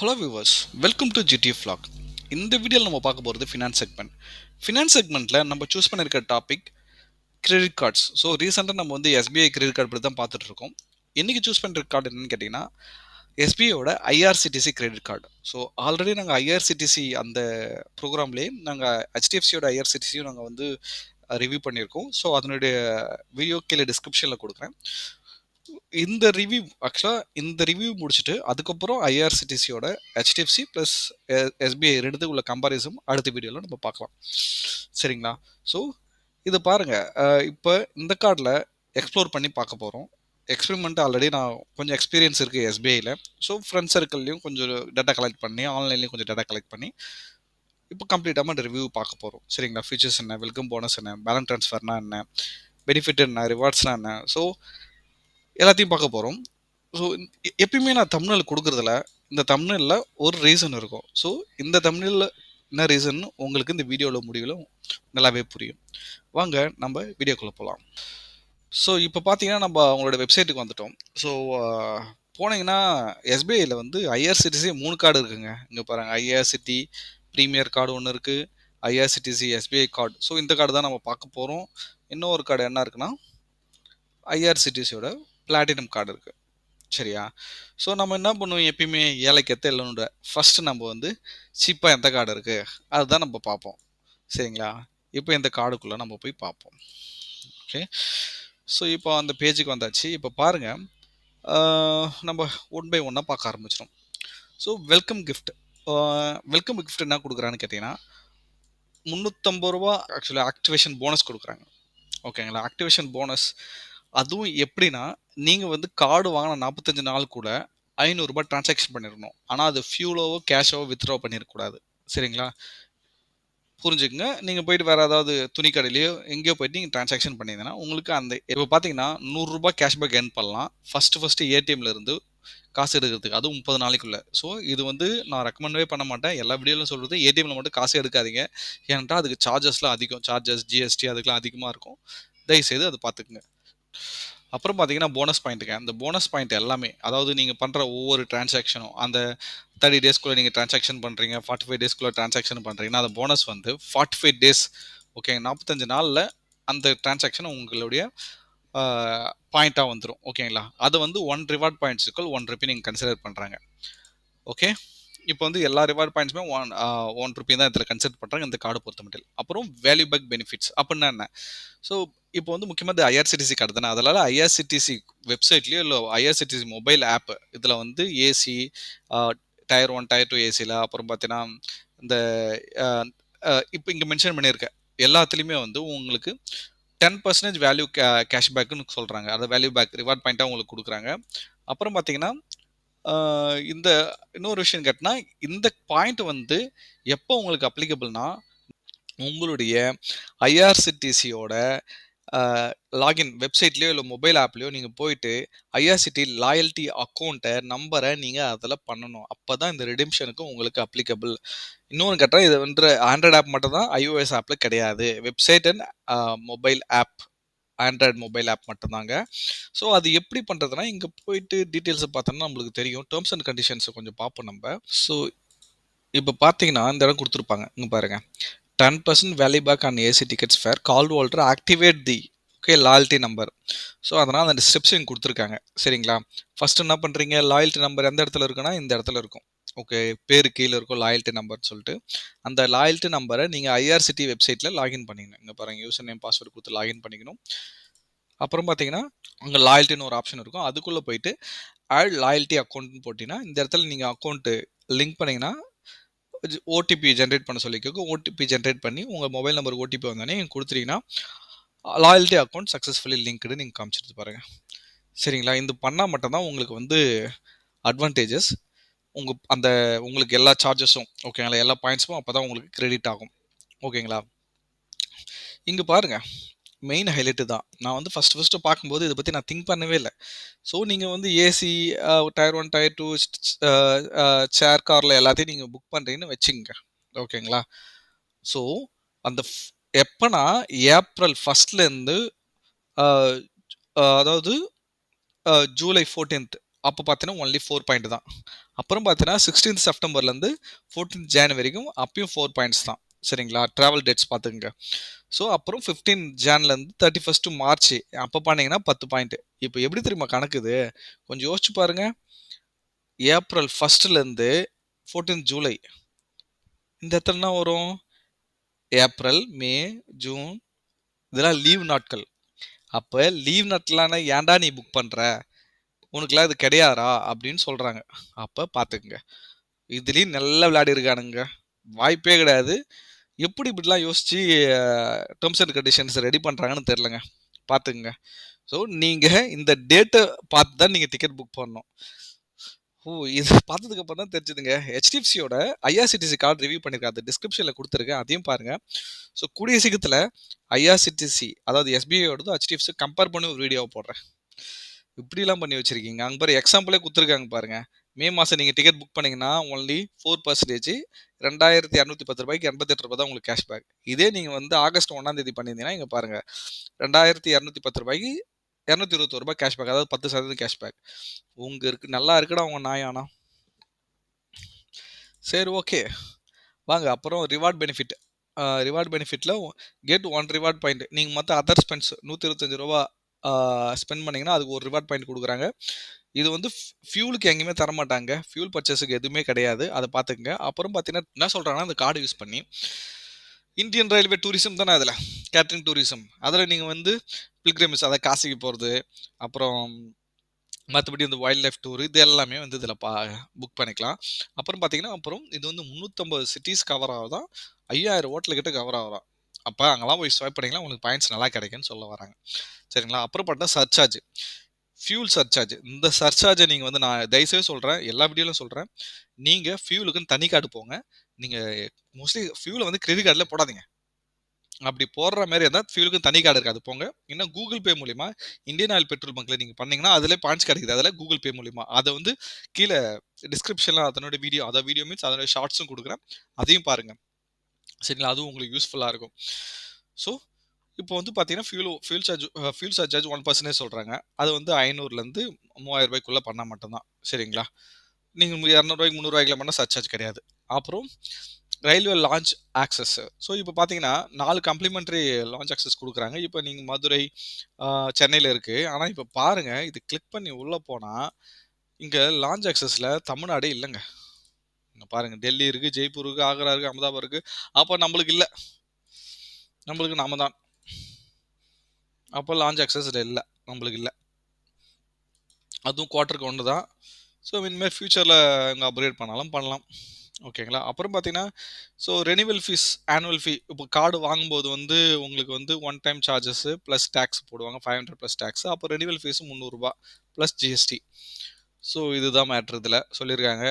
Hello viewers, welcome to GTF vlog. இந்த வீடியோவில் நம்ம பார்க்க போகிறது ஃபினான்ஸ் செக்மெண்ட். ஃபினான்ஸ் செக்மெண்ட்டில் நம்ம சூஸ் பண்ணியிருக்க டாபிக் கிரெடிட் கார்ட்ஸ். ஸோ ரீசெண்டாக நம்ம வந்து எஸ்பிஐ கிரெடிட் கார்டு பற்றி தான் பார்த்துட்டு இருக்கோம். இன்றைக்கி சூஸ் பண்ணுற கார்டு என்னன்னு கேட்டிங்கன்னா எஸ்பிஐயோட IRCTC credit card. So already நாங்கள் ஐஆர்சிடிசி அந்த ப்ரோக்ராம்லேயே நாங்கள் ஹெச்டிஎஃப்சியோட ஐஆர்சிடிசியும் நாங்கள் வந்து ரிவ்யூ பண்ணியிருக்கோம். ஸோ அதனுடைய வீடியோ கீழே டிஸ்கிரிப்ஷனில் கொடுக்குறேன். இந்த ரிவ்யூ முடிச்சுட்டு அதுக்கப்புறம் ஐஆர்சிடிசியோட ஹெச்டிஎஃப்சி ப்ளஸ் எஸ்பிஐ ரெண்டுத்துக்கு உள்ள கம்பாரிசன் அடுத்த வீடியோவில் நம்ம பார்க்கலாம். சரிங்களா? ஸோ இதை பாருங்கள். இப்போ இந்த கார்டில் எக்ஸ்ப்ளோர் பண்ணி பார்க்க போகிறோம். எக்ஸ்பெரிமெண்ட் ஆல்ரெடி நான் கொஞ்சம் எக்ஸ்பீரியன்ஸ் இருக்குது எஸ்பிஐயில். ஸோ ஃப்ரெண்ட்ஸ் சர்க்கிள்லையும் கொஞ்சம் டேட்டா கலெக்ட் பண்ணி ஆன்லைன்லேயும் கொஞ்சம் டேட்டா கலெக்ட் பண்ணி இப்போ கம்ப்ளீட்டாக அந்த ரிவ்யூ பார்க்க போகிறோம். சரிங்களா? ஃபீச்சர்ஸ் என்ன, வெல்கம் போனஸ் என்ன, பேலன்ஸ் ட்ரான்ஸ்ஃபர்னா என்ன, பெனிஃபிட் என்ன, ரிவார்ட்ஸ்னா என்ன, ஸோ எல்லாத்தையும் பார்க்க போகிறோம். ஸோ எப்பயுமே நான் தம்ப்நெயில் கொடுக்குறதுல இந்த தம்ப்நெயிலில் ஒரு ரீசன் இருக்கும். ஸோ இந்த தம்ப்நெயிலில் என்ன ரீசன் உங்களுக்கு இந்த வீடியோவில் முடிவில் நல்லாவே புரியும். வாங்க நம்ம வீடியோக்குள்ளே போகலாம். ஸோ இப்போ பார்த்தீங்கன்னா நம்ம அவங்களோட வெப்சைட்டுக்கு வந்துட்டோம். ஸோ போனீங்கன்னா எஸ்பிஐயில் வந்து ஐஆர்சிடிசி 3 கார்டு இருக்குங்க. இங்கே பாருங்கள், ஐஆர்சிடி ப்ரீமியர் கார்டு ஒன்று இருக்குது, ஐஆர்சிடிசி எஸ்பிஐ கார்டு. ஸோ இந்த கார்டு தான் நம்ம பார்க்க போகிறோம். இன்னொரு கார்டு என்ன இருக்குன்னா ஐஆர்சிடிசியோட பிளாட்டினம் கார்டு இருக்குது. சரியா? ஸோ நம்ம என்ன பண்ணுவோம், எப்பயுமே ஏழைக்கு எத்த இல்லைன்னு ஃபஸ்ட்டு நம்ம வந்து சீப்பாக எந்த கார்டு இருக்குது அதுதான் நம்ம பார்ப்போம். சரிங்களா? இப்போ இந்த கார்டுக்குள்ளே நம்ம போய் பார்ப்போம். ஓகே, ஸோ இப்போ அந்த பேஜுக்கு வந்தாச்சு. இப்போ பாருங்கள், நம்ம ஒன் பை ஒன்னாக பார்க்க ஆரம்பிச்சிடும். ஸோ வெல்கம் கிஃப்ட் என்ன கொடுக்குறான்னு கேட்டிங்கன்னா 350 ரூபா ஆக்சுவலி ஆக்டிவேஷன் போனஸ் கொடுக்குறாங்க. ஓகேங்களா? ஆக்டிவேஷன் போனஸ் அதுவும் எப்படின்னா, நீங்கள் வந்து கார்டு வாங்கின 45 நாள் கூட 500 ரூபாய் டிரான்சாக்ஷன் பண்ணிடணும். ஆனால் அது ஃபியூலோவோ கேஷாவோ வித்ட்ரா பண்ணிடக்கூடாது. சரிங்களா? புரிஞ்சுக்குங்க. நீங்கள் போயிட்டு வேறு ஏதாவது துணி கடையிலையோ எங்கேயோ போயிட்டு நீங்கள் டிரான்சாக்ஷன் பண்ணிங்கன்னா உங்களுக்கு அந்த இப்போ பார்த்தீங்கன்னா 100 ரூபாய் கேஷ்பேக் ஏர்ன் பண்ணலாம் ஃபஸ்ட்டு ஏடிஎம்ல இருந்து காசு எடுக்கிறதுக்கு, அதுவும் 30 நாளைக்குள்ள. ஸோ இது வந்து நான் ரெக்கமெண்டே பண்ண மாட்டேன். எல்லா வீடியோவிலும் சொல்கிறது ஏடிஎம்ல மட்டும் காசு எடுக்காதீங்க. ஏன்ட்டா அதுக்கு சார்ஜஸ்லாம் அதிகம், சார்ஜஸ் ஜிஎஸ்டி அதுக்கெலாம் அதிகமாக இருக்கும். தயவுசெய்து அதை பார்த்துக்குங்க. அப்புறம் பார்த்தீங்கன்னா போனஸ் பாயிண்ட்டுங்க. அந்த போனஸ் பாயிண்ட் எல்லாமே, அதாவது நீங்கள் பண்ணுற ஒவ்வொரு டிரான்சாக்ஷனும் அந்த 30 டேஸ்க்குள்ளே நீங்கள் டிரான்சாக்ஷன் பண்ணுறீங்க, 45 டேஸ்க்குள்ளே டிரான்சாக்ஷன் பண்ணுறீங்கன்னா அந்த போனஸ் வந்து 45 டேஸ், ஓகே, 45 நாளில் அந்த டிரான்சாக்ஷன் உங்களுடைய பாயிண்ட்டாக வந்துடும். ஓகேங்களா? அது வந்து 1 ரிவார்ட் பாயிண்ட்ஸுக்குள் 1 ருபி நீங்கள் கன்சிடர் பண்ணுறாங்க. ஓகே, இப்போ வந்து எல்லா ரிவார்ட் பாயிண்ட்ஸுமே 1 ருபி தான் இதில் கன்சிடர் பண்ணுறாங்க இந்த கார்டு பொறுத்த மட்டும். அப்புறம் வேல்யூ பேக் பெனிஃபிட்ஸ் அப்படின்னா என்ன? ஸோ இப்போ வந்து முக்கியமாக இந்த ஐஆர்சிடிசி கார்டு தானே, அதனால் ஐஆர்சிடிசி வெப்சைட்லேயோ இல்லை ஐஆர்சிடிசி மொபைல் ஆப் இதில் வந்து ஏசி, டயர் 1 டயர் 2 ஏசியில், அப்புறம் பார்த்தீங்கன்னா இந்த இப்போ இங்கே மென்ஷன் பண்ணியிருக்க எல்லாத்துலேயுமே வந்து உங்களுக்கு 10% வேல்யூ கேஷ்பேக்குன்னு சொல்கிறாங்க. அதை வேல்யூ பேக் ரிவார்ட் பாயிண்ட்டாக உங்களுக்கு கொடுக்குறாங்க. அப்புறம் பார்த்தீங்கன்னா இந்த இன்னொரு விஷயம் கேட்டினா, இந்த பாயிண்ட் வந்து எப்போ உங்களுக்கு அப்ளிகபிள்னா உங்களுடைய ஐஆர்சிடிசியோட லாகின் வெப்சைட்லேயோ இல்லை மொபைல் ஆப்லேயோ நீங்கள் போயிட்டு ஐஆர்சிடி லாயல்ட்டி அக்கௌண்ட்டை நம்பரை நீங்கள் அதில் பண்ணணும். அப்போ தான் இந்த ரிடெம்ஷனுக்கு உங்களுக்கு அப்ளிகபிள். இன்னொன்று கேட்டால் இது வந்து ஆண்ட்ராய்டு ஆப் மட்டும் தான், iOS ஆப்பில் கிடையாது. Website and mobile app, Android mobile app மட்டும்தாங்க. ஸோ அது எப்படி பண்ணுறதுனா, இங்கே போயிட்டு டீட்டெயில்ஸை பார்த்தோன்னா நம்மளுக்கு தெரியும். டேர்ம்ஸ் அண்ட் கண்டிஷன்ஸை கொஞ்சம் பார்ப்போம் நம்ம. ஸோ இப்போ பார்த்தீங்கன்னா இந்த இடம் கொடுத்துருப்பாங்க, இங்கே பாருங்கள், 10% value back on AC tickets fare call holder activate the loyalty number. So அதனால் அந்த ஸ்டெப்ஸ் இங்கே கொடுத்துருக்காங்க. சரிங்களா? ஃபஸ்ட்டு என்ன பண்ணுறீங்க, லாயல்ட்டி நம்பர் எந்த இடத்துல இருக்குன்னா இந்த இடத்துல இருக்கும். ஓகே, பேரு கீழே இருக்கும் லாயல்ட்டி நம்பர்னு சொல்லிட்டு. அந்த லாயல்ட்டி நம்பரை நீங்கள் ஐஆர்சிடி வெப்சைட்டில் லாகின் பண்ணிக்கணும். இங்கே பாருங்கள், யூசர் நேம் பாஸ்வேர்டு கொடுத்து லாகின் பண்ணிக்கணும். அப்புறம் பார்த்தீங்கன்னா அங்கே லாயல்ட்டின்னு ஒரு ஆப்ஷன் இருக்கும். அதுக்குள்ளே போயிட்டு ஆட் லாயல்ட்டி அக்கௌண்ட்னு போட்டிங்கன்னா இந்த இடத்துல நீங்கள் அக்கௌண்ட்டு லிங்க் பண்ணிங்கன்னா ஓடிபி ஜென்ரேட் பண்ண சொல்லிக்கோங்க. ஓடிபி ஜென்ரேட் பண்ணி உங்கள் மொபைல் நம்பருக்கு ஓடிபி வந்தோடனே நீங்கள் கொடுத்துட்டீங்கன்னா லாயல்ட்டி அக்கௌண்ட் சக்ஸஸ்ஃபுல்லி லிங்க்டு நீங்கள் காமிச்சிட்டு பாருங்கள். சரிங்களா? இது பண்ணால் மட்டும்தான் உங்களுக்கு வந்து அட்வான்டேஜஸ், உங்களுக்கு எல்லா சார்ஜஸும், ஓகேங்களா, எல்லா பாயிண்ட்ஸும் அப்போ தான் உங்களுக்கு கிரெடிட் ஆகும். ஓகேங்களா? இங்கே பாருங்கள், மெயின் ஹைலைட்டு தான். நான் வந்து ஃபஸ்ட்டு பார்க்கும்போது இதை பற்றி நான் திங்க் பண்ணவே இல்லை. ஸோ நீங்கள் வந்து ஏசி, டயர் 1 டயர் 2 சேர் காரில் எல்லாத்தையும் நீங்கள் புக் பண்ணுறீங்கன்னு வச்சுங்க. ஓகேங்களா? ஸோ அந்த எப்போனா ஏப்ரல் 1 அதாவது ஜூலை 14 அப்போ பார்த்தீங்கன்னா ஒன்லி 4 பாயிண்ட் தான். அப்புறம் பார்த்தீங்கன்னா 16th செப்டம்பர்லேருந்து 14th ஜான் வரைக்கும் அப்பயும் 4 பாயிண்ட்ஸ் தான். சரிங்களா? ட்ராவல் டேட்ஸ் பார்த்துக்கங்க. ஸோ அப்புறம் 15 ஜான்லேருந்து 31 மார்ச் அப்போ பண்ணீங்கன்னா 10 பாயிண்ட். இப்போ எப்படி தெரியுமா கணக்கு இது? கொஞ்சம் யோசிச்சு பாருங்க. ஏப்ரல் 1லேருந்து 14 ஜூலை இந்த எத்தனை நாள் வரும்? ஏப்ரல், மே, ஜூன் இதெல்லாம் லீவ் நாட்கள். அப்போ லீவ் நாட்களான ஏன்டா நீ புக் பண்ணுற? உனக்குலாம் இது கிடையாதா அப்படின்னு சொல்கிறாங்க. அப்போ பார்த்துக்குங்க. இதுலேயும் நல்லா விளையாடி இருக்கானுங்க. வாய்ப்பே கிடையாது. எப்படி இப்படிலாம் யோசிச்சு டேர்ம்ஸ் அண்ட் கண்டிஷன்ஸ் ரெடி பண்ணுறாங்கன்னு தெரிலங்க. பார்த்துக்குங்க. ஸோ நீங்கள் இந்த டேட்டை பார்த்து தான் நீங்கள் டிக்கெட் புக் பண்ணணும். ஓ! இது பார்த்ததுக்கு அப்புறம் தான் தெரிஞ்சுதுங்க. ஹெச்டிஎஃப்சியோட ஐஆர்சிடிசி கார்டு ரிவ்யூ பண்ணியிருக்கேன். அது டிஸ்கிரிப்ஷனில் கொடுத்துருக்கேன். அதையும் பாருங்க. ஸோ கூடிய சீக்கிரத்தில் ஐஆர்சிடிசி அதாவது எஸ்பிஐயோடதும் ஹெச்டிஎஃப்சி கம்பேர் பண்ணி ஒரு வீடியோவை போடுறேன். இப்படிலாம் பண்ணி வச்சிருக்கீங்க. அங்கே பாரு எக்ஸாம்பிளே கொடுத்துருக்காங்க பாருங்க. மே மாதம் நீங்கள் டிக்கெட் புக் பண்ணீங்கன்னா ஒன்லி 4% ₹2210 ₹88 தான் உங்களுக்கு கேஷ்பேக். இதே நீங்கள் வந்து ஆகஸ்ட் 1ஆம் தேதி பண்ணியிருந்தீங்கன்னா இங்கே பாருங்க ₹2210 ₹221 கேஷ்பேக், அதாவது 10% கேஷ்பேக். உங்க இருக்கு நல்லா இருக்குடா உங்க நாயானா. சரி ஓகே வாங்க அப்புறம் ரிவார்ட் பெனிஃபிட். ரிவார்ட் பெனிஃபிட்டில் கெட் 1 ரிவார்ட் பாயிண்ட். நீங்கள் மற்ற அதர் ஸ்பெண்ட்ஸ் ₹125 ஸ்பெண்ட் பண்ணிங்கன்னா அதுக்கு ஒரு ரிவார்ட் பாயிண்ட் கொடுக்குறாங்க. இது வந்து ஃபியூலுக்கு எங்கேயுமே தரமாட்டாங்க. ஃபியூல் பர்ச்சேஸுக்கு எதுவுமே கிடையாது. அதை பார்த்துக்குங்க. அப்புறம் பார்த்தீங்கன்னா என்ன சொல்கிறாங்கன்னா அந்த கார்டு யூஸ் பண்ணி இந்தியன் ரயில்வே டூரிசம் தானே அதில் கேட்ரிங் டூரிசம் அதில் நீங்கள் வந்து பில்கிரிம்ஸ் அதை காசிக்கு போகிறது அப்புறம் மற்றபடி இந்த வைல்ட் லைஃப் டூர் இது எல்லாமே வந்து இதில் புக் பண்ணிக்கலாம். அப்புறம் பார்த்தீங்கன்னா அப்புறம் இது வந்து 350 சிட்டிஸ் கவர் ஆகுதான், 5000 ஹோட்டலுக்கிட்ட கவர் ஆகுதான். அப்போ அங்கெல்லாம் போய் ஸ்வைப் பண்ணிக்கலாம், உங்களுக்கு பாயிண்ட்ஸ் நல்லா கிடைக்குன்னு சொல்ல வராங்க. சரிங்களா? அப்புறம் பார்த்தா சர்சார்ஜ், ஃபியூல் சர்சார்ஜ். இந்த சர்சார்ஜை நீங்கள் வந்து நான் தயவுசெய்து சொல்கிறேன், எல்லா வீடியோலையும் சொல்கிறேன், நீங்கள் ஃபியூலுக்குன்னு தனி கார்டு போங்க. நீங்கள் மோஸ்ட்லி ஃபியூலை வந்து கிரெடிட் கார்டில் போடாதீங்க. அப்படி போடுற மாதிரி இருந்தால் ஃபியூலுக்கு தனி கார்டு இருக்காது போங்க. இன்னும் கூகுள் பே மூலிமா இந்தியன் ஆயில் பெட்ரோல் பங்க்கில் நீங்கள் பண்ணீங்கன்னா அதில் பாயிண்ட்ஸ் கிடைக்குது. அதில் கூகுள் பே மூலிமா அதை வந்து கீழே டிஸ்கிரிப்ஷனில் அதனோட வீடியோ மீன்ஸ் அதனோட ஷார்ட்ஸும் கொடுக்குறேன், அதையும் பாருங்கள். சரிங்களா? அதுவும் உங்களுக்கு யூஸ்ஃபுல்லாக இருக்கும். ஸோ இப்போ வந்து பார்த்தீங்கன்னா ஃபியூல் சர்சார்ஜ் 1% சொல்கிறாங்க. அது வந்து 500லேருந்து 3000 பண்ணால் மட்டும்தான். சரிங்களா? நீங்கள் 200 300 பண்ணால் சர்சார்ஜ் கிடையாது. அப்புறம் ரயில்வே லான்ச் ஆக்சஸ். ஸோ இப்போ பார்த்தீங்கன்னா 4 காம்ப்ளிமெண்ட்ரி லான்ச் ஆக்சஸ் கொடுக்குறாங்க. இப்போ நீங்கள் மதுரை, சென்னையில் இருக்குது. ஆனால் இப்போ பாருங்கள், இது கிளிக் பண்ணி உள்ளே போனால் இங்கே லான்ச் ஆக்சஸில் தமிழ்நாடே இல்லைங்க. இங்கே பாருங்கள், டெல்லி இருக்குது, ஜெய்ப்பூர் இருக்குது, ஆக்ரா இருக்குது, அகமதாபாத் இருக்குது. அப்போ நம்மளுக்கு இல்லை, நம்மளுக்கு நாம தான். அப்போ லான்ச் ஆக்சஸ் இல்லை, நம்மளுக்கு இல்லை. அதுவும் குவார்ட்டருக்கு ஒன்று தான். ஸோ இனிமேல் ஃப்யூச்சரில் இங்கே அப்கிரேட் பண்ணாலும் பண்ணலாம். ஓகேங்களா? அப்புறம் பார்த்தீங்கன்னா so renewal fees, annual fee இப்போ கார்டு வாங்கும்போது வந்து உங்களுக்கு வந்து one time charges plus tax போடுவாங்க, 500 ப்ளஸ் டேக்ஸ். அப்போ renewal fees ₹300 plus GST. So இதுதான் மேட்ரு இதில் சொல்லியிருக்காங்க.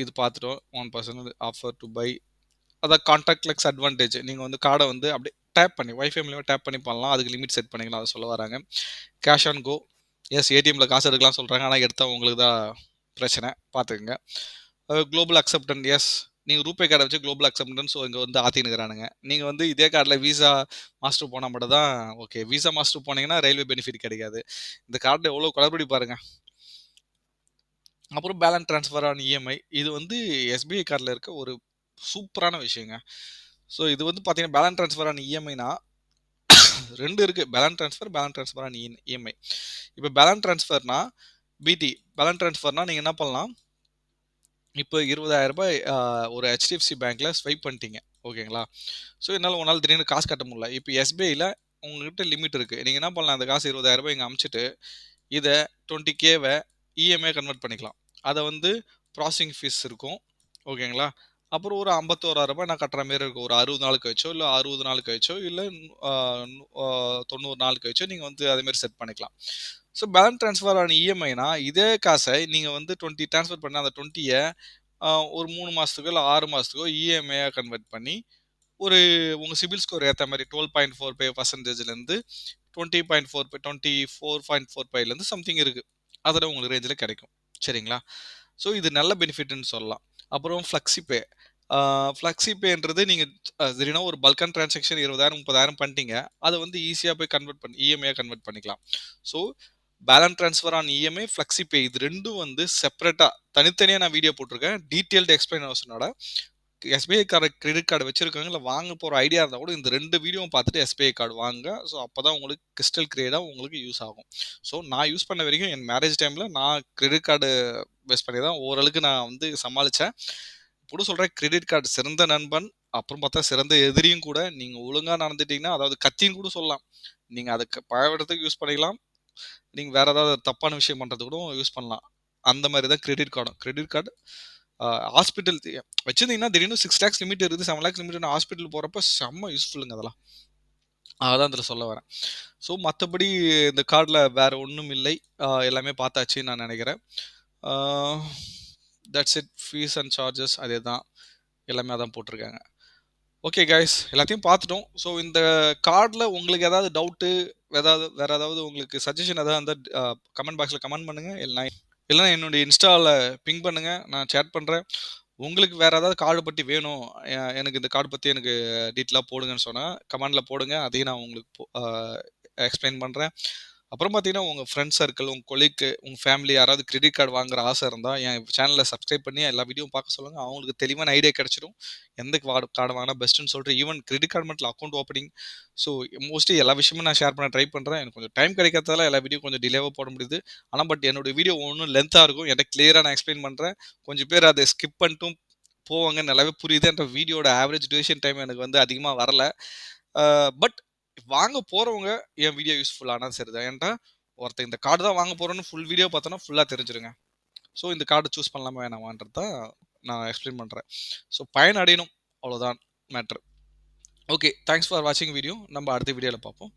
இது பார்த்துட்டோம். 1% ஆஃபர் டு பை, அதான் கான்டாக்ட்லெஸ் அட்வான்டேஜ். நீங்கள் வந்து கார்டை வந்து அப்படியே டேப் பண்ணி வைஃபை மூலியமாக டேப் பண்ணி பண்ணலாம். அதுக்கு லிமிட் செட் பண்ணிக்கலாம், அதை சொல்ல வராங்க. கேஷ் ஆன் கோ, எஸ் ஏடிஎம்மில் காசு எடுக்கலாம் சொல்கிறாங்க, ஆனால் எடுத்தால் உங்களுக்கு தான் பிரச்சனை, பார்த்துக்குங்க. குளோபல் அக்செப்டன்ஸ், எஸ் நீங்கள் ரூபே கார்டை வச்சு குளோபல் அக்செப்டன்ஸ் இங்கே வந்து ஆற்றினுக்கிறானுங்க. நீங்கள் வந்து இதே கார்டில் விசா மாஸ்டர் போனால் மட்டும் தான் ஓகே. விசா மாஸ்டர் போனீங்கன்னா ரயில்வே பெனிஃபிட் கிடைக்காது. இந்த கார்டில் எவ்வளோ குளறுபடி பாருங்கள். அப்புறம் பேலன்ஸ் ட்ரான்ஸ்ஃபர் ஆன் இஎம்ஐ, இது வந்து எஸ்பிஐ கார்டில் இருக்க ஒரு சூப்பரான விஷயங்க. ஸோ இது வந்து பார்த்தீங்கன்னா பேலன்ஸ் ட்ரான்ஸ்ஃபர் ஆன் இஎம்ஐனா 2 இருக்குது, பேலன்ஸ் ட்ரான்ஸ்ஃபர் ஆன் இஎம்ஐ. இப்போ பேலன்ஸ் ட்ரான்ஸ்ஃபர்னா பிடி பேலன்ஸ் ட்ரான்ஸ்ஃபர்னா நீங்கள் என்ன பண்ணலாம், இப்போ ₹20,000 ஒரு ஹெச்டிஎஃப்சி பேங்க்கில் ஸ்வைப் பண்ணிட்டீங்க, ஓகேங்களா? ஸோ என்னால் ஒரு நாள் திடீர்னு காசு கட்ட முடியல. இப்போ எஸ்பிஐயில் உங்கள்கிட்ட லிமிட் இருக்குது. நீங்கள் என்ன பண்ணலாம், அந்த காசு ₹20,000 இங்கே அமுச்சிட்டு இதை 20K இஎம்ஐ கன்வெர்ட் பண்ணிக்கலாம். அதை வந்து ப்ராசஸிங் ஃபீஸ் இருக்கும், ஓகேங்களா? அப்புறம் ஒரு ₹51,000 நான் கட்டுற மாரி இருக்கும். ஒரு 60 நாள் கழிச்சோ இல்லை 60 நாள் கழிச்சோ இல்லை 90 நாள் கழிச்சோ நீங்கள் வந்து அதேமாரி செட் பண்ணிக்கலாம். ஸோ பேலன்ஸ் ட்ரான்ஸ்ஃபர் ஆன் இஎம்ஐனா இதே காசை நீங்கள் வந்து 20 ட்ரான்ஸ்ஃபர் பண்ண அந்த 20யை ஒரு 3 மாதத்துக்கோ இல்லை 6 மாதத்துக்கோ இஎம்ஐயாக கன்வெர்ட் பண்ணி ஒரு உங்கள் சிபில் ஸ்கோர் ஏற்ற மாதிரி 12.45%லேருந்து 24.45லேருந்து சம்திங் இருக்குது, அதில் உங்களுக்கு ரேஞ்சில் கிடைக்கும். சரிங்களா? ஸோ இது நல்ல பெனிஃபிட்னு சொல்லலாம். அப்புறம் ஃப்ளெக்ஸிபே. ஃப்ளெக்ஸிபேன்றது நீங்கள் திடீர்னு ஒரு பல்கான் டிரான்சாக்ஷன் 20,000 30,000 பண்ணிட்டீங்க, அதை வந்து ஈஸியாக போய் கன்வெர்ட் பண்ணி இஎம்ஐயாக கன்வெர்ட் பண்ணிக்கலாம். So balance transfer on EMI, FlexiPay இது 2ம் வந்து செப்பரேட்டா தனித்தனியா நான் வீடியோ போட்டிருக்கேன். டீட்டெயில்டு எக்ஸ்பிளனேஷனோட. எஸ்பிஐ கிரெடிட் கார்டு வச்சிருக்கவங்க இல்ல வாங்க போற ஐடியா இருந்தா கூட இந்த 2 வீடியோவும் பார்த்துட்டு எஸ்பிஐ கார்டு வாங்குங்க. ஸோ அப்பதான் உங்களுக்கு கிறிஸ்டல் கிளியரா உங்களுக்கு யூஸ் ஆகும். ஸோ நான் யூஸ் பண்ண வரைக்கும் என் மேரேஜ் டைம்ல நான் கிரெடிட் கார்டு பேஸ் பண்ணி தான் ஓரளவுக்கு நான் வந்து சமாளிச்சேன். இப்படி சொல்றேன், கிரெடிட் கார்டு சிறந்த நண்பன். அப்புறம் பார்த்தா சிறந்த எதிரியும் கூட. நீங்க ஒழுங்கா நடந்துட்டீங்கன்னா, அதாவது கத்தின்னு கூட சொல்லலாம். நீங்க அதுக்கு பயன்படுறதுக்கு யூஸ் பண்ணிக்கலாம். நீங்க வேற ஏதாவது தப்பான விஷயம் பண்றது கூட யூஸ் பண்ணலாம். அந்த மாதிரி தான் கிரெடிட் கார்டும். கிரெடிட் கார்டு ஹாஸ்பிட்டல் வச்சிருந்தீங்கன்னா திடீர்னு 6 லேக்ஸ் லிமிட் இருக்குது, 7 லேக்ஸ் லிமிட் ஹாஸ்பிட்டல் போறப்ப செம்ம யூஸ்ஃபுல்லுங்க அதெல்லாம். அதான் இதில் சொல்ல வரேன். ஸோ மற்றபடி இந்த கார்டில் வேற ஒன்றும் இல்லை. எல்லாமே பார்த்தாச்சுன்னு நான் நினைக்கிறேன். That's it. Fees and charges அதே தான், எல்லாமே அதான் போட்டிருக்காங்க. ஓகே கைஸ், எல்லாத்தையும் பார்த்துட்டோம். ஸோ இந்த கார்டில் உங்களுக்கு ஏதாவது டவுட்டு, வேற ஏதாவது உங்களுக்கு சஜஷன் ஏதாவது இருந்தால் கமெண்ட் பாக்ஸில் கமெண்ட் பண்ணுங்கள். இல்லைனா என்னுடைய இன்ஸ்டாவில் பிங் பண்ணுங்கள், நான் சேட் பண்ணுறேன். உங்களுக்கு வேறு ஏதாவது கார்டு பற்றி வேணும், எனக்கு இந்த கார்டு பற்றி எனக்கு டீட்டெயிலாக போடுங்கன்னு சொன்னால் கமெண்டில் போடுங்க. அதையும் நான் உங்களுக்கு எக்ஸ்பிளைன் பண்ணுறேன். அப்புறம் பார்த்தீங்கன்னா, உங்கள் ஃப்ரெண்ட்ஸ் சர்க்கிள், உங்கள் கொலீக்கு, உங்கள் ஃபேமிலி யாராவது கிரெடிட் கார்டு வாங்குற ஆசை இருந்தால் என் சேனலை சப்ஸ்கிரைப் பண்ணி எல்லா வீடியோவும் பார்க்க சொல்லுங்கள். அவங்களுக்கு தெளிவான ஐடியா கிடச்சிடும். எந்த கார்டு வாங்கினா பெஸ்ட்டுன்னு சொல்லிட்டு. ஈவன் கிரெடிட் கார்டு மட்டும் அக்கௌண்ட் ஓப்பனிங். ஸோ மோஸ்ட்லி எல்லா விஷயமும் நான் ஷேர் பண்ண ட்ரை பண்ணுறேன். எனக்கு கொஞ்சம் டைம் கிடைக்கிறதால எல்லா வீடியோ கொஞ்சம் டிலேவாக போட முடியுது. ஆனால் பட் என்னோடய வீடியோ ஒன்றும் லென்த்தாக இருக்கும். எனக்கு கிளியராக நான் எக்ஸ்பிளைன் பண்ணுறேன். கொஞ்சம் பேர் அதை ஸ்கிப் பண்ணிட்டும் போவாங்க, நல்லாவே புரியுது. என்ற வீடியோட ஆவரேஜ் டியூரேஷன் டைம் எனக்கு வந்து அதிகமாக வரல. பட் வாங்க போகிறவங்க என் வீடியோ யூஸ்ஃபுல்லானால் சரிதான். ஏன்டா ஒருத்தர் இந்த கார்டு தான் வாங்க போகிறோன்னு ஃபுல் வீடியோ பார்த்தோன்னா ஃபுல்லாக தெரிஞ்சிருங்க. ஸோ இந்த கார்டு சூஸ் பண்ணலாமா வேணாமான்றது தான் நான் எக்ஸ்பிளைன் பண்ணுறேன். ஸோ பயன் அடையணும், அவ்வளோதான் மேட்ரு. ஓகே, தேங்க்ஸ் ஃபார் வாட்சிங் வீடியோ. நம்ம அடுத்த வீடியோவில் பார்ப்போம்.